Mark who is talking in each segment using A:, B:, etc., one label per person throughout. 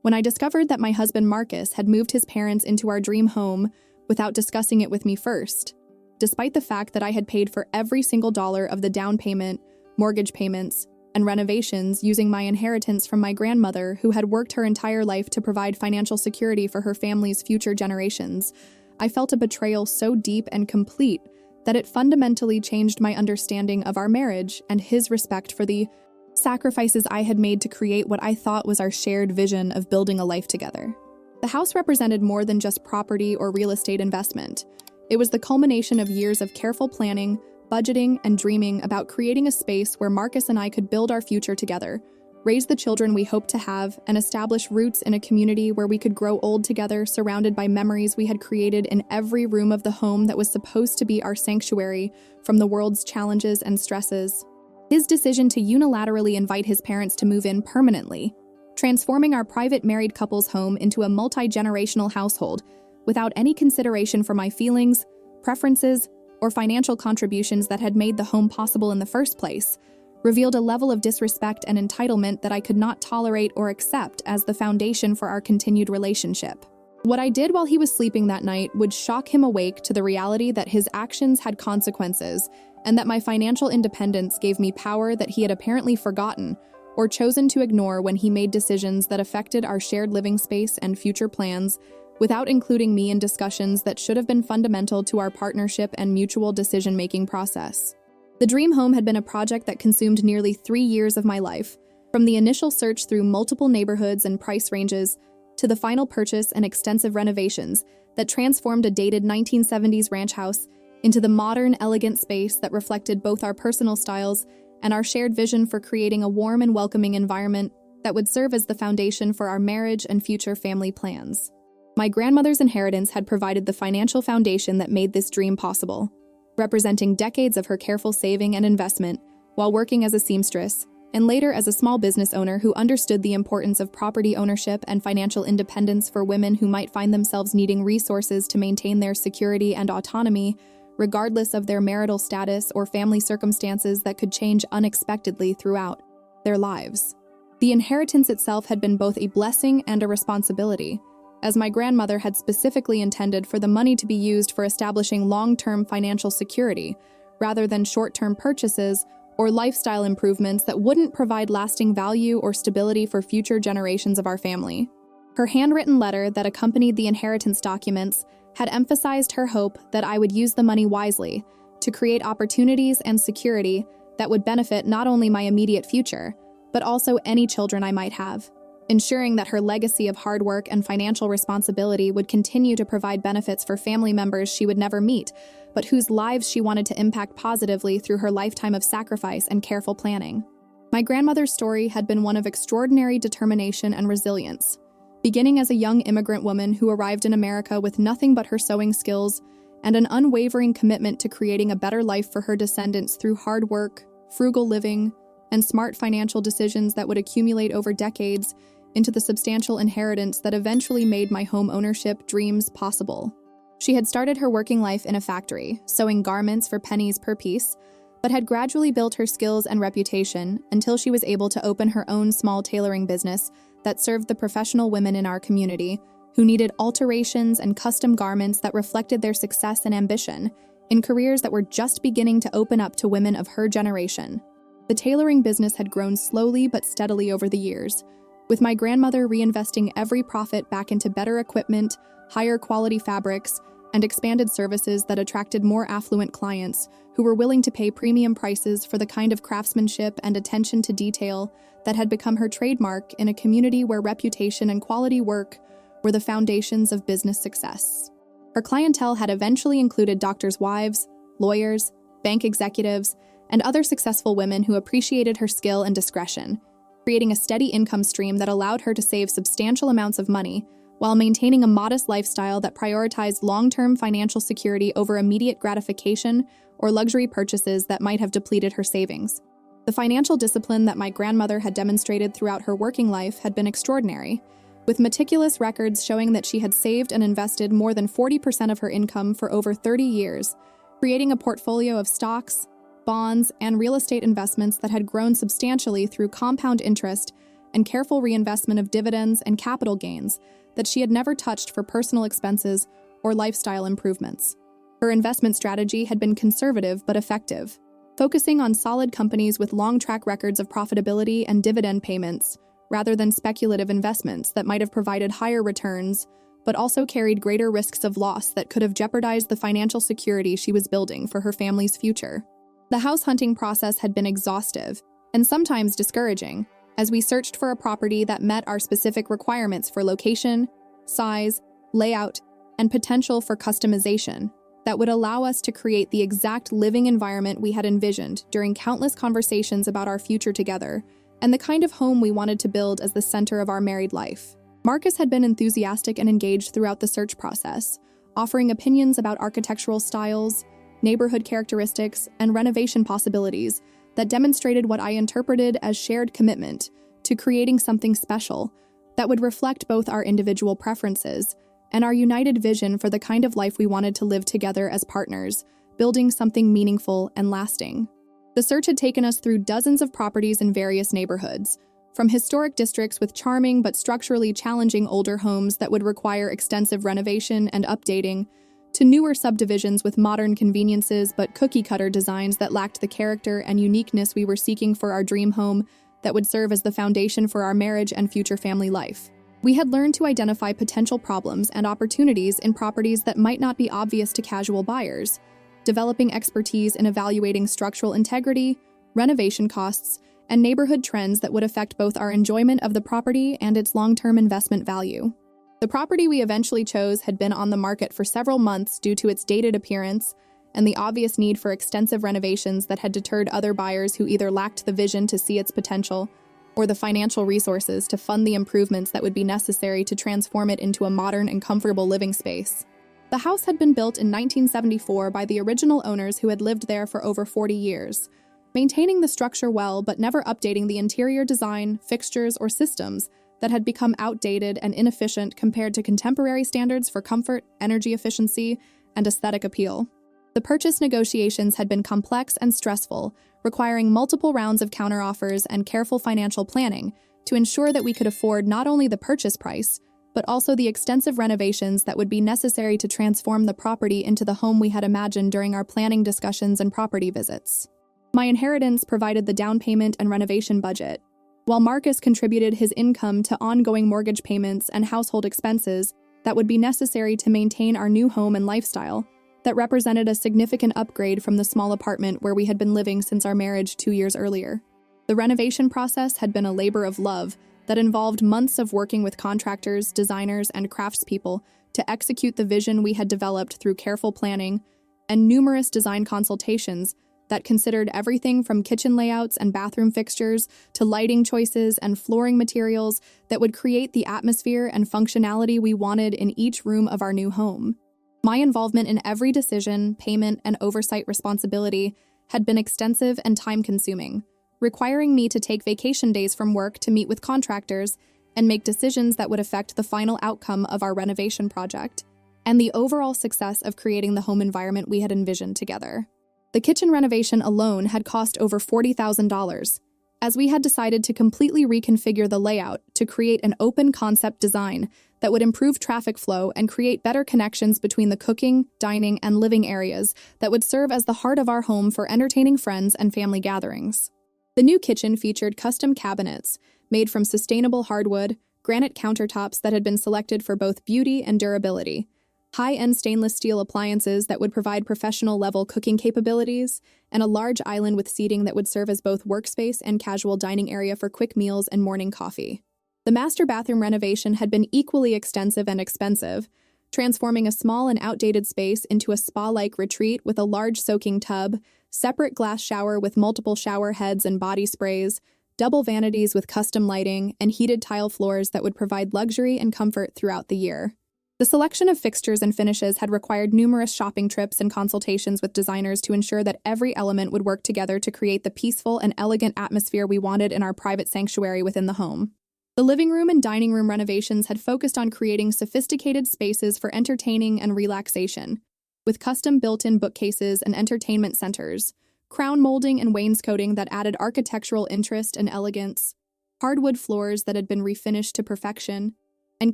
A: When I discovered that my husband Marcus had moved his parents into our dream home without discussing it with me first, despite the fact that I had paid for every single dollar of the down payment, mortgage payments, and renovations using my inheritance from my grandmother, who had worked her entire life to provide financial security for her family's future generations, I felt a betrayal so deep and complete that it fundamentally changed my understanding of our marriage and his respect for the sacrifices I had made to create what I thought was our shared vision of building a life together. The house represented more than just property or real estate investment. It was the culmination of years of careful planning, budgeting, and dreaming about creating a space where Marcus and I could build our future together, raise the children we hoped to have, and establish roots in a community where we could grow old together, surrounded by memories we had created in every room of the home that was supposed to be our sanctuary from the world's challenges and stresses. His decision to unilaterally invite his parents to move in permanently, transforming our private married couple's home into a multi-generational household without any consideration for my feelings, preferences, or financial contributions that had made the home possible in the first place, revealed a level of disrespect and entitlement that I could not tolerate or accept as the foundation for our continued relationship. What I did while he was sleeping that night would shock him awake to the reality that his actions had consequences and that my financial independence gave me power that he had apparently forgotten or chosen to ignore when he made decisions that affected our shared living space and future plans, without including me in discussions that should have been fundamental to our partnership and mutual decision-making process. The dream home had been a project that consumed nearly 3 years of my life, from the initial search through multiple neighborhoods and price ranges to the final purchase and extensive renovations that transformed a dated 1970s ranch house into the modern, elegant space that reflected both our personal styles and our shared vision for creating a warm and welcoming environment that would serve as the foundation for our marriage and future family plans. My grandmother's inheritance had provided the financial foundation that made this dream possible, representing decades of her careful saving and investment while working as a seamstress, and later as a small business owner who understood the importance of property ownership and financial independence for women who might find themselves needing resources to maintain their security and autonomy, regardless of their marital status or family circumstances that could change unexpectedly throughout their lives. The inheritance itself had been both a blessing and a responsibility, as my grandmother had specifically intended for the money to be used for establishing long-term financial security, rather than short-term purchases or lifestyle improvements that wouldn't provide lasting value or stability for future generations of our family. Her handwritten letter that accompanied the inheritance documents had emphasized her hope that I would use the money wisely to create opportunities and security that would benefit not only my immediate future, but also any children I might have, ensuring that her legacy of hard work and financial responsibility would continue to provide benefits for family members she would never meet, but whose lives she wanted to impact positively through her lifetime of sacrifice and careful planning. My grandmother's story had been one of extraordinary determination and resilience. Beginning as a young immigrant woman who arrived in America with nothing but her sewing skills and an unwavering commitment to creating a better life for her descendants through hard work, frugal living, and smart financial decisions that would accumulate over decades into the substantial inheritance that eventually made my home ownership dreams possible. She had started her working life in a factory, sewing garments for pennies per piece, but had gradually built her skills and reputation until she was able to open her own small tailoring business that served the professional women in our community who needed alterations and custom garments that reflected their success and ambition in careers that were just beginning to open up to women of her generation. The tailoring business had grown slowly but steadily over the years, with my grandmother reinvesting every profit back into better equipment, higher quality fabrics, and expanded services that attracted more affluent clients who were willing to pay premium prices for the kind of craftsmanship and attention to detail that had become her trademark in a community where reputation and quality work were the foundations of business success. Her clientele had eventually included doctors' wives, lawyers, bank executives, and other successful women who appreciated her skill and discretion, creating a steady income stream that allowed her to save substantial amounts of money while maintaining a modest lifestyle that prioritized long-term financial security over immediate gratification or luxury purchases that might have depleted her savings. The financial discipline that my grandmother had demonstrated throughout her working life had been extraordinary, with meticulous records showing that she had saved and invested more than 40% of her income for over 30 years, creating a portfolio of stocks, bonds, and real estate investments that had grown substantially through compound interest and careful reinvestment of dividends and capital gains that she had never touched for personal expenses or lifestyle improvements. Her investment strategy had been conservative but effective, focusing on solid companies with long track records of profitability and dividend payments, rather than speculative investments that might have provided higher returns, but also carried greater risks of loss that could have jeopardized the financial security she was building for her family's future. The house hunting process had been exhaustive and sometimes discouraging, as we searched for a property that met our specific requirements for location, size, layout, and potential for customization that would allow us to create the exact living environment we had envisioned during countless conversations about our future together and the kind of home we wanted to build as the center of our married life. Marcus had been enthusiastic and engaged throughout the search process, offering opinions about architectural styles, neighborhood characteristics, and renovation possibilities that demonstrated what I interpreted as shared commitment to creating something special that would reflect both our individual preferences and our united vision for the kind of life we wanted to live together as partners, building something meaningful and lasting. The search had taken us through dozens of properties in various neighborhoods, from historic districts with charming but structurally challenging older homes that would require extensive renovation and updating, to newer subdivisions with modern conveniences but cookie-cutter designs that lacked the character and uniqueness we were seeking for our dream home that would serve as the foundation for our marriage and future family life. We had learned to identify potential problems and opportunities in properties that might not be obvious to casual buyers, developing expertise in evaluating structural integrity, renovation costs, and neighborhood trends that would affect both our enjoyment of the property and its long-term investment value. The property we eventually chose had been on the market for several months due to its dated appearance and the obvious need for extensive renovations that had deterred other buyers who either lacked the vision to see its potential or the financial resources to fund the improvements that would be necessary to transform it into a modern and comfortable living space. The house had been built in 1974 by the original owners who had lived there for over 40 years, maintaining the structure well but never updating the interior design, fixtures, or systems that had become outdated and inefficient compared to contemporary standards for comfort, energy efficiency, and aesthetic appeal. The purchase negotiations had been complex and stressful, requiring multiple rounds of counteroffers and careful financial planning to ensure that we could afford not only the purchase price, but also the extensive renovations that would be necessary to transform the property into the home we had imagined during our planning discussions and property visits. My inheritance provided the down payment and renovation budget, while Marcus contributed his income to ongoing mortgage payments and household expenses that would be necessary to maintain our new home and lifestyle that represented a significant upgrade from the small apartment where we had been living since our marriage 2 years earlier. The renovation process had been a labor of love that involved months of working with contractors, designers, and craftspeople to execute the vision we had developed through careful planning and numerous design consultations that considered everything from kitchen layouts and bathroom fixtures to lighting choices and flooring materials that would create the atmosphere and functionality we wanted in each room of our new home. My involvement in every decision, payment, and oversight responsibility had been extensive and time-consuming, requiring me to take vacation days from work to meet with contractors and make decisions that would affect the final outcome of our renovation project and the overall success of creating the home environment we had envisioned together. The kitchen renovation alone had cost over $40,000, as we had decided to completely reconfigure the layout to create an open concept design that would improve traffic flow and create better connections between the cooking, dining, and living areas that would serve as the heart of our home for entertaining friends and family gatherings. The new kitchen featured custom cabinets made from sustainable hardwood, granite countertops that had been selected for both beauty and durability, high-end stainless steel appliances that would provide professional-level cooking capabilities, and a large island with seating that would serve as both workspace and casual dining area for quick meals and morning coffee. The master bathroom renovation had been equally extensive and expensive, transforming a small and outdated space into a spa-like retreat with a large soaking tub, separate glass shower with multiple shower heads and body sprays, double vanities with custom lighting, and heated tile floors that would provide luxury and comfort throughout the year. The selection of fixtures and finishes had required numerous shopping trips and consultations with designers to ensure that every element would work together to create the peaceful and elegant atmosphere we wanted in our private sanctuary within the home. The living room and dining room renovations had focused on creating sophisticated spaces for entertaining and relaxation, with custom built-in bookcases and entertainment centers, crown molding and wainscoting that added architectural interest and elegance, hardwood floors that had been refinished to perfection, and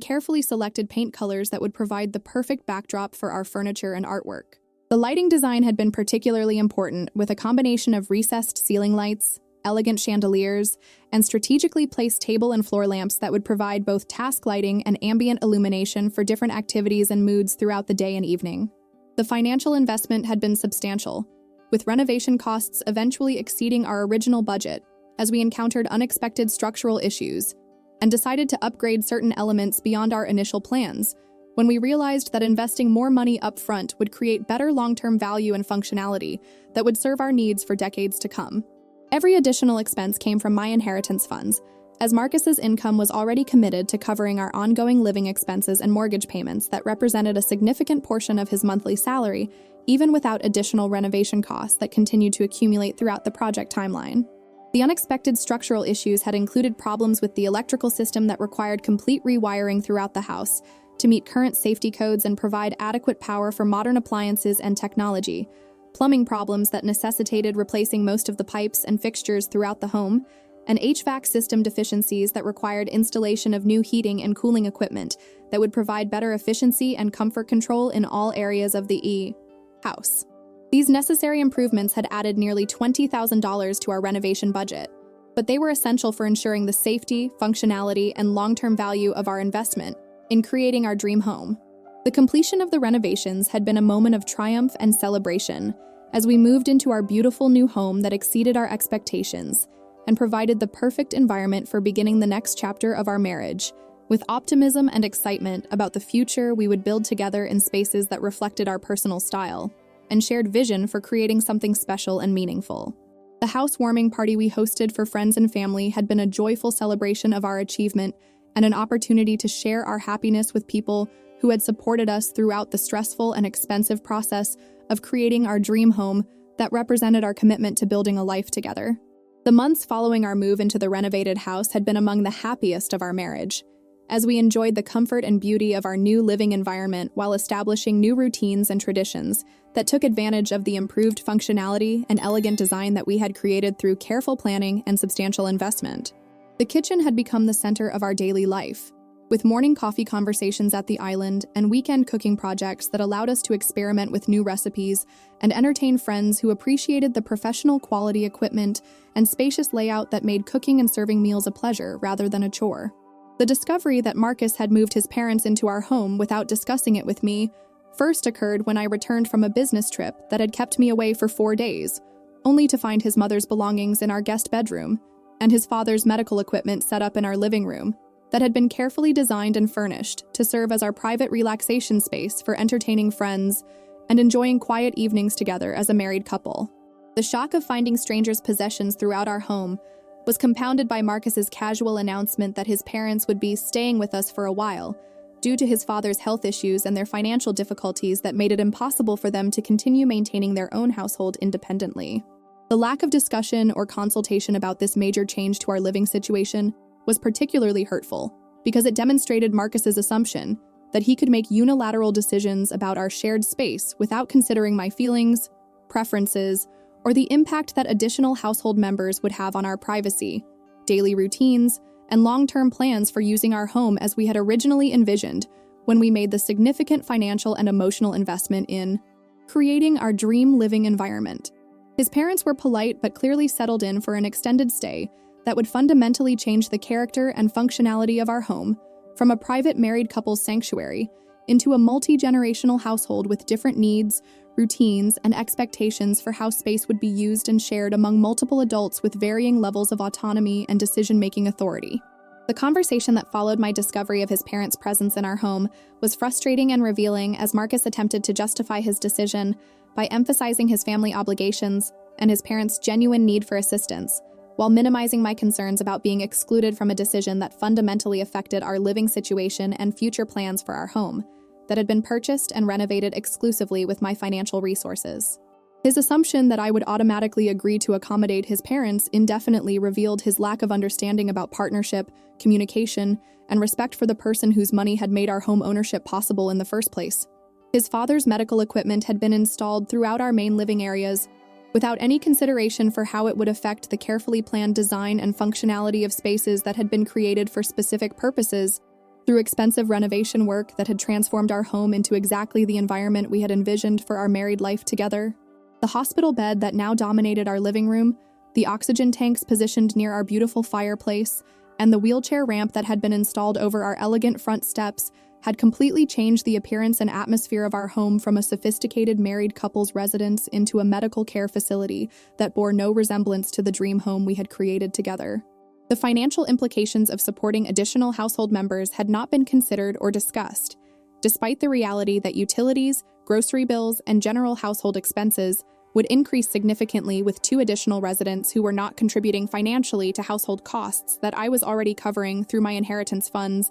A: carefully selected paint colors that would provide the perfect backdrop for our furniture and artwork. The lighting design had been particularly important, with a combination of recessed ceiling lights, elegant chandeliers, and strategically placed table and floor lamps that would provide both task lighting and ambient illumination for different activities and moods throughout the day and evening. The financial investment had been substantial, with renovation costs eventually exceeding our original budget as we encountered unexpected structural issues and decided to upgrade certain elements beyond our initial plans, when we realized that investing more money up front would create better long-term value and functionality that would serve our needs for decades to come. Every additional expense came from my inheritance funds, as Marcus's income was already committed to covering our ongoing living expenses and mortgage payments that represented a significant portion of his monthly salary, even without additional renovation costs that continued to accumulate throughout the project timeline. The unexpected structural issues had included problems with the electrical system that required complete rewiring throughout the house to meet current safety codes and provide adequate power for modern appliances and technology, plumbing problems that necessitated replacing most of the pipes and fixtures throughout the home, and HVAC system deficiencies that required installation of new heating and cooling equipment that would provide better efficiency and comfort control in all areas of the house. These necessary improvements had added nearly $20,000 to our renovation budget, but they were essential for ensuring the safety, functionality, and long-term value of our investment in creating our dream home. The completion of the renovations had been a moment of triumph and celebration as we moved into our beautiful new home that exceeded our expectations and provided the perfect environment for beginning the next chapter of our marriage, with optimism and excitement about the future we would build together in spaces that reflected our personal style and shared vision for creating something special and meaningful. The housewarming party we hosted for friends and family had been a joyful celebration of our achievement and an opportunity to share our happiness with people who had supported us throughout the stressful and expensive process of creating our dream home that represented our commitment to building a life together. The months following our move into the renovated house had been among the happiest of our marriage, as we enjoyed the comfort and beauty of our new living environment while establishing new routines and traditions that took advantage of the improved functionality and elegant design that we had created through careful planning and substantial investment. The kitchen had become the center of our daily life, with morning coffee conversations at the island and weekend cooking projects that allowed us to experiment with new recipes and entertain friends who appreciated the professional quality equipment and spacious layout that made cooking and serving meals a pleasure rather than a chore. The discovery that Marcus had moved his parents into our home without discussing it with me first occurred when I returned from a business trip that had kept me away for 4 days, only to find his mother's belongings in our guest bedroom and his father's medical equipment set up in our living room that had been carefully designed and furnished to serve as our private relaxation space for entertaining friends and enjoying quiet evenings together as a married couple. The shock of finding strangers' possessions throughout our home was compounded by Marcus's casual announcement that his parents would be staying with us for a while, due to his father's health issues and their financial difficulties that made it impossible for them to continue maintaining their own household independently. The lack of discussion or consultation about this major change to our living situation was particularly hurtful, because it demonstrated Marcus's assumption that he could make unilateral decisions about our shared space without considering my feelings, preferences, or the impact that additional household members would have on our privacy, daily routines, and long-term plans for using our home as we had originally envisioned when we made the significant financial and emotional investment in creating our dream living environment. His parents were polite but clearly settled in for an extended stay that would fundamentally change the character and functionality of our home from a private married couple's sanctuary into a multi-generational household with different needs, routines, and expectations for how space would be used and shared among multiple adults with varying levels of autonomy and decision-making authority. The conversation that followed my discovery of his parents' presence in our home was frustrating and revealing as Marcus attempted to justify his decision by emphasizing his family obligations and his parents' genuine need for assistance, while minimizing my concerns about being excluded from a decision that fundamentally affected our living situation and future plans for our home, that had been purchased and renovated exclusively with my financial resources. His assumption that I would automatically agree to accommodate his parents indefinitely revealed his lack of understanding about partnership, communication, and respect for the person whose money had made our home ownership possible in the first place. His father's medical equipment had been installed throughout our main living areas, without any consideration for how it would affect the carefully planned design and functionality of spaces that had been created for specific purposes. Through expensive renovation work that had transformed our home into exactly the environment we had envisioned for our married life together. The hospital bed that now dominated our living room, the oxygen tanks positioned near our beautiful fireplace, and the wheelchair ramp that had been installed over our elegant front steps had completely changed the appearance and atmosphere of our home from a sophisticated married couple's residence into a medical care facility that bore no resemblance to the dream home we had created together. The financial implications of supporting additional household members had not been considered or discussed, despite the reality that utilities, grocery bills, and general household expenses would increase significantly with 2 additional residents who were not contributing financially to household costs that I was already covering through my inheritance funds,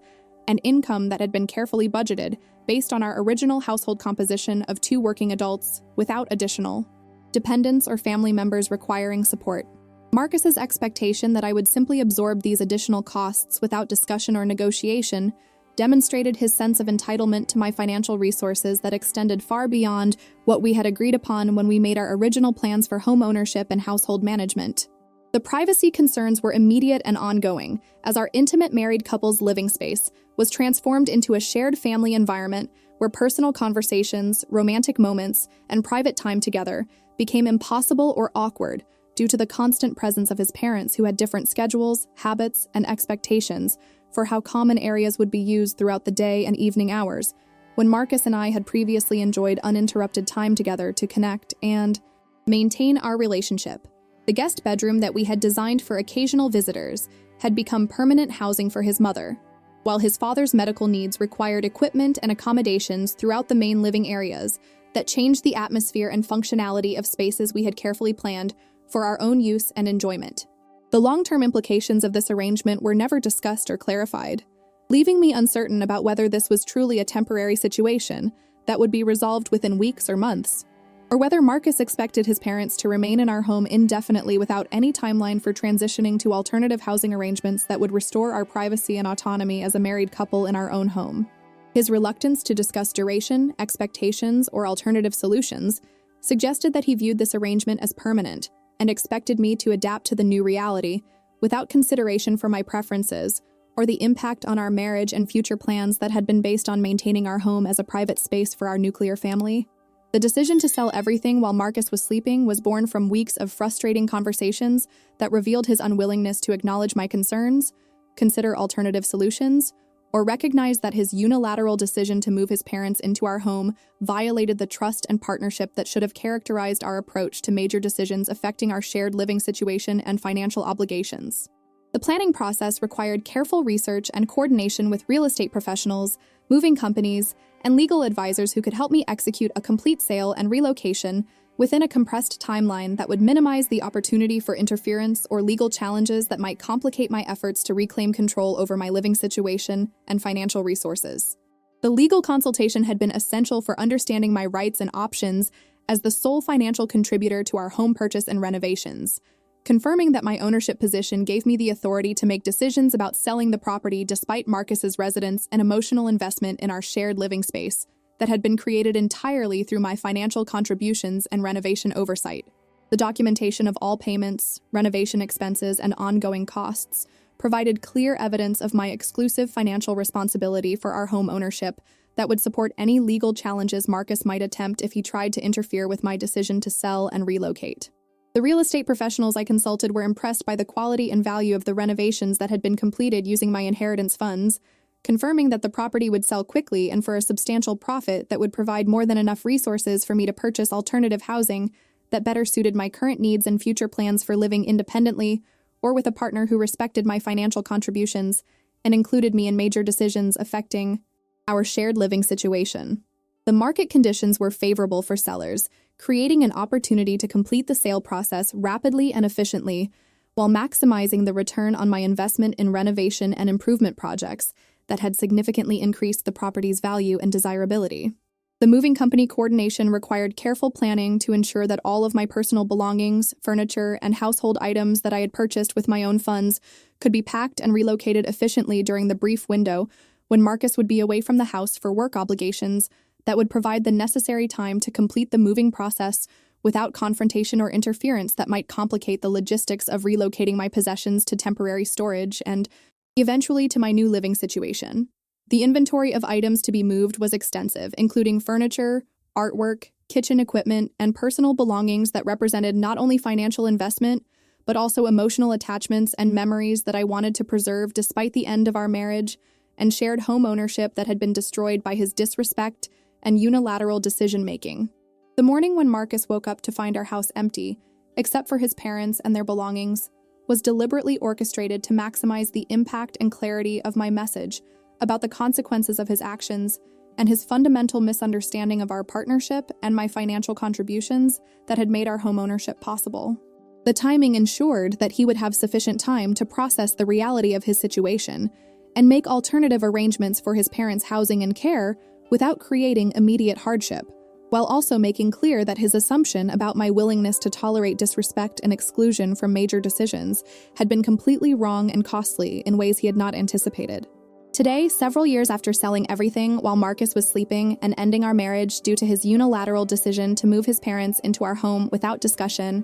A: and income that had been carefully budgeted based on our original household composition of 2 working adults without additional dependents or family members requiring support. Marcus's expectation that I would simply absorb these additional costs without discussion or negotiation demonstrated his sense of entitlement to my financial resources that extended far beyond what we had agreed upon when we made our original plans for home ownership and household management. The privacy concerns were immediate and ongoing, as our intimate married couple's living space was transformed into a shared family environment where personal conversations, romantic moments, and private time together became impossible or awkward due to the constant presence of his parents who had different schedules, habits, and expectations for how common areas would be used throughout the day and evening hours, when Marcus and I had previously enjoyed uninterrupted time together to connect and maintain our relationship. The guest bedroom that we had designed for occasional visitors had become permanent housing for his mother, while his father's medical needs required equipment and accommodations throughout the main living areas that changed the atmosphere and functionality of spaces we had carefully planned for our own use and enjoyment. The long-term implications of this arrangement were never discussed or clarified, leaving me uncertain about whether this was truly a temporary situation that would be resolved within weeks or months, or whether Marcus expected his parents to remain in our home indefinitely without any timeline for transitioning to alternative housing arrangements that would restore our privacy and autonomy as a married couple in our own home. His reluctance to discuss duration, expectations, or alternative solutions suggested that he viewed this arrangement as permanent and expected me to adapt to the new reality without consideration for my preferences or the impact on our marriage and future plans that had been based on maintaining our home as a private space for our nuclear family. The decision to sell everything while Marcus was sleeping was born from weeks of frustrating conversations that revealed his unwillingness to acknowledge my concerns, consider alternative solutions, or recognize that his unilateral decision to move his parents into our home violated the trust and partnership that should have characterized our approach to major decisions affecting our shared living situation and financial obligations. The planning process required careful research and coordination with real estate professionals, moving companies, and legal advisors who could help me execute a complete sale and relocation within a compressed timeline that would minimize the opportunity for interference or legal challenges that might complicate my efforts to reclaim control over my living situation and financial resources. The legal consultation had been essential for understanding my rights and options as the sole financial contributor to our home purchase and renovations, confirming that my ownership position gave me the authority to make decisions about selling the property despite Marcus's residence and emotional investment in our shared living space that had been created entirely through my financial contributions and renovation oversight. The documentation of all payments, renovation expenses, and ongoing costs provided clear evidence of my exclusive financial responsibility for our home ownership that would support any legal challenges Marcus might attempt if he tried to interfere with my decision to sell and relocate. The real estate professionals I consulted were impressed by the quality and value of the renovations that had been completed using my inheritance funds, confirming that the property would sell quickly and for a substantial profit that would provide more than enough resources for me to purchase alternative housing that better suited my current needs and future plans for living independently or with a partner who respected my financial contributions and included me in major decisions affecting our shared living situation. The market conditions were favorable for sellers, creating an opportunity to complete the sale process rapidly and efficiently while maximizing the return on my investment in renovation and improvement projects that had significantly increased the property's value and desirability. The moving company coordination required careful planning to ensure that all of my personal belongings, furniture, and household items that I had purchased with my own funds could be packed and relocated efficiently during the brief window when Marcus would be away from the house for work obligations that would provide the necessary time to complete the moving process without confrontation or interference that might complicate the logistics of relocating my possessions to temporary storage and eventually to my new living situation. The inventory of items to be moved was extensive, including furniture, artwork, kitchen equipment, and personal belongings that represented not only financial investment, but also emotional attachments and memories that I wanted to preserve despite the end of our marriage and shared home ownership that had been destroyed by his disrespect and unilateral decision-making. The morning when Marcus woke up to find our house empty, except for his parents and their belongings, was deliberately orchestrated to maximize the impact and clarity of my message about the consequences of his actions and his fundamental misunderstanding of our partnership and my financial contributions that had made our homeownership possible. The timing ensured that he would have sufficient time to process the reality of his situation and make alternative arrangements for his parents' housing and care without creating immediate hardship, while also making clear that his assumption about my willingness to tolerate disrespect and exclusion from major decisions had been completely wrong and costly in ways he had not anticipated. Today, several years after selling everything while Marcus was sleeping and ending our marriage due to his unilateral decision to move his parents into our home without discussion,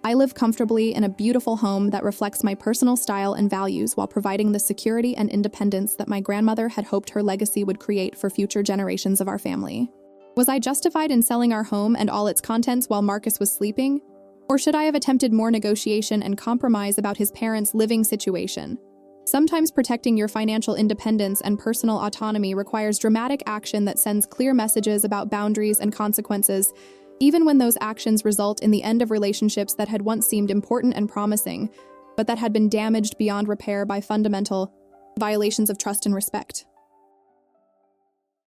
A: I live comfortably in a beautiful home that reflects my personal style and values while providing the security and independence that my grandmother had hoped her legacy would create for future generations of our family. Was I justified in selling our home and all its contents while Marcus was sleeping? Or should I have attempted more negotiation and compromise about his parents' living situation? Sometimes protecting your financial independence and personal autonomy requires dramatic action that sends clear messages about boundaries and consequences, even when those actions result in the end of relationships that had once seemed important and promising, but that had been damaged beyond repair by fundamental violations of trust and respect.